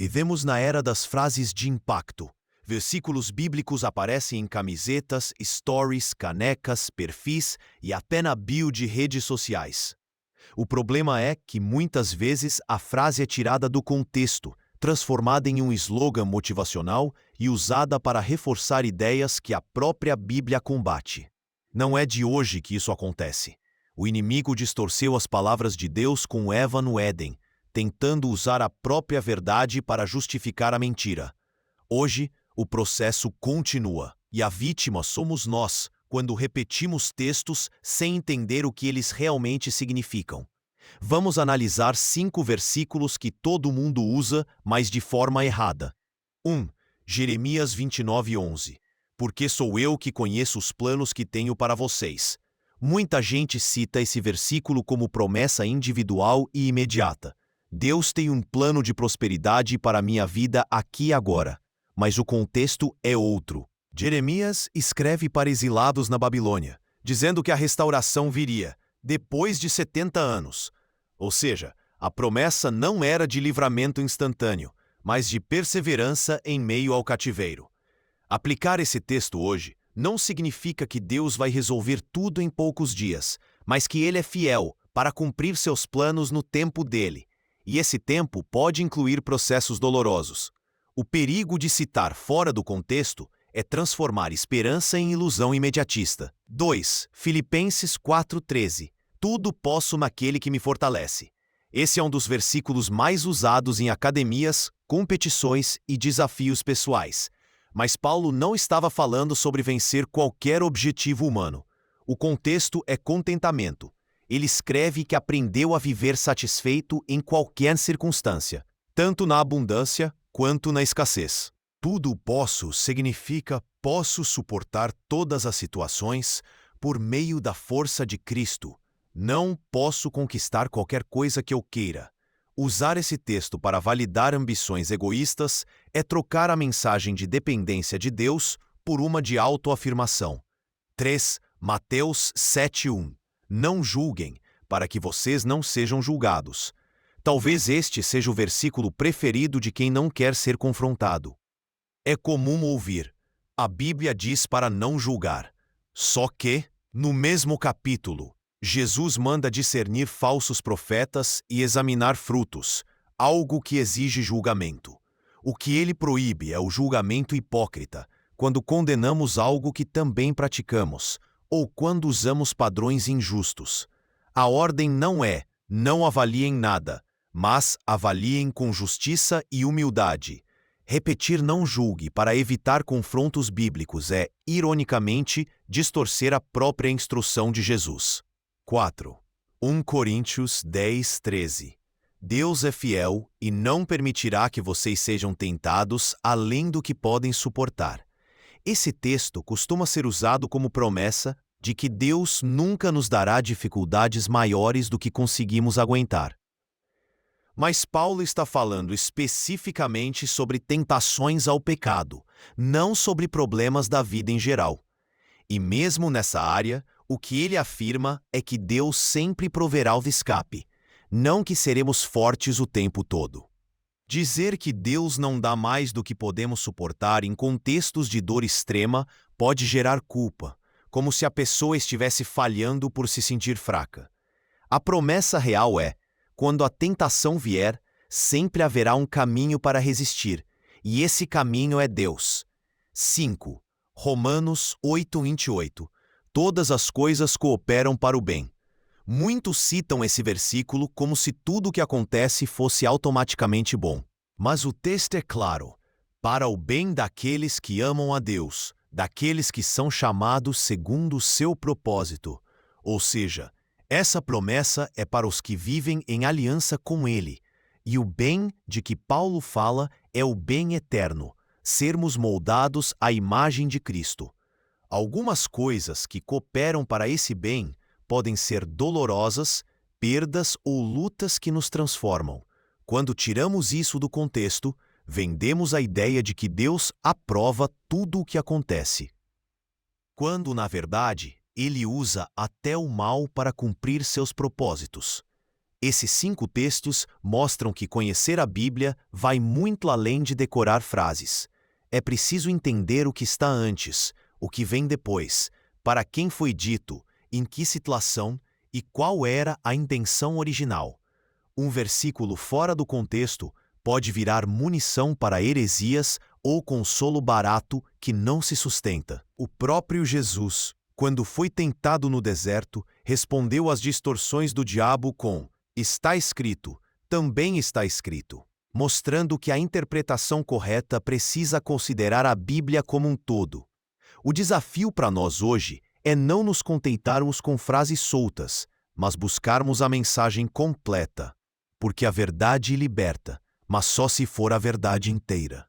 Vivemos na era das frases de impacto. Versículos bíblicos aparecem em camisetas, stories, canecas, perfis e até na bio de redes sociais. O problema é que muitas vezes a frase é tirada do contexto, transformada em um slogan motivacional e usada para reforçar ideias que a própria Bíblia combate. Não é de hoje que isso acontece. O inimigo distorceu as palavras de Deus com Eva no Éden, tentando usar a própria verdade para justificar a mentira. Hoje, o processo continua, e a vítima somos nós, quando repetimos textos sem entender o que eles realmente significam. Vamos analisar 5 versículos que todo mundo usa, mas de forma errada. 1. Jeremias 29:11. Porque sou eu que conheço os planos que tenho para vocês. Muita gente cita esse versículo como promessa individual e imediata. Deus tem um plano de prosperidade para a minha vida aqui e agora. Mas o contexto é outro. Jeremias escreve para exilados na Babilônia, dizendo que a restauração viria depois de 70 anos. Ou seja, a promessa não era de livramento instantâneo, mas de perseverança em meio ao cativeiro. Aplicar esse texto hoje não significa que Deus vai resolver tudo em poucos dias, mas que Ele é fiel para cumprir seus planos no tempo dele. E esse tempo pode incluir processos dolorosos. O perigo de citar fora do contexto é transformar esperança em ilusão imediatista. 2. Filipenses 4:13. Tudo posso naquele que me fortalece. Esse é um dos versículos mais usados em academias, competições e desafios pessoais. Mas Paulo não estava falando sobre vencer qualquer objetivo humano. O contexto é contentamento. Ele escreve que aprendeu a viver satisfeito em qualquer circunstância, tanto na abundância quanto na escassez. Tudo posso significa posso suportar todas as situações por meio da força de Cristo. Não posso conquistar qualquer coisa que eu queira. Usar esse texto para validar ambições egoístas é trocar a mensagem de dependência de Deus por uma de autoafirmação. 3. Mateus 7:1. Não julguem, para que vocês não sejam julgados. Talvez este seja o versículo preferido de quem não quer ser confrontado. É comum ouvir: a Bíblia diz para não julgar. Só que, no mesmo capítulo, Jesus manda discernir falsos profetas e examinar frutos, algo que exige julgamento. O que ele proíbe é o julgamento hipócrita, quando condenamos algo que também praticamos, ou quando usamos padrões injustos. A ordem não é: não avaliem nada, mas avaliem com justiça e humildade. Repetir não julgue para evitar confrontos bíblicos é, ironicamente, distorcer a própria instrução de Jesus. 4. 1 Coríntios 10:13. Deus é fiel e não permitirá que vocês sejam tentados além do que podem suportar. Esse texto costuma ser usado como promessa de que Deus nunca nos dará dificuldades maiores do que conseguimos aguentar. Mas Paulo está falando especificamente sobre tentações ao pecado, não sobre problemas da vida em geral. E mesmo nessa área, o que ele afirma é que Deus sempre proverá o escape, não que seremos fortes o tempo todo. Dizer que Deus não dá mais do que podemos suportar em contextos de dor extrema pode gerar culpa, como se a pessoa estivesse falhando por se sentir fraca. A promessa real é: quando a tentação vier, sempre haverá um caminho para resistir, e esse caminho é Deus. 5. Romanos 8:28. Todas as coisas cooperam para o bem. Muitos citam esse versículo como se tudo o que acontece fosse automaticamente bom. Mas o texto é claro: para o bem daqueles que amam a Deus, daqueles que são chamados segundo o seu propósito. Ou seja, essa promessa é para os que vivem em aliança com Ele. E o bem de que Paulo fala é o bem eterno, sermos moldados à imagem de Cristo. Algumas coisas que cooperam para esse bem podem ser dolorosas, perdas ou lutas que nos transformam. Quando tiramos isso do contexto, vendemos a ideia de que Deus aprova tudo o que acontece, quando, na verdade, Ele usa até o mal para cumprir seus propósitos. Esses 5 textos mostram que conhecer a Bíblia vai muito além de decorar frases. É preciso entender o que está antes, o que vem depois, para quem foi dito, em que situação e qual era a intenção original. Um versículo fora do contexto pode virar munição para heresias ou consolo barato que não se sustenta. O próprio Jesus, quando foi tentado no deserto, respondeu às distorções do diabo com: "Está escrito, também está escrito", mostrando que a interpretação correta precisa considerar a Bíblia como um todo. O desafio para nós hoje é não nos contentarmos com frases soltas, mas buscarmos a mensagem completa, porque a verdade liberta, mas só se for a verdade inteira.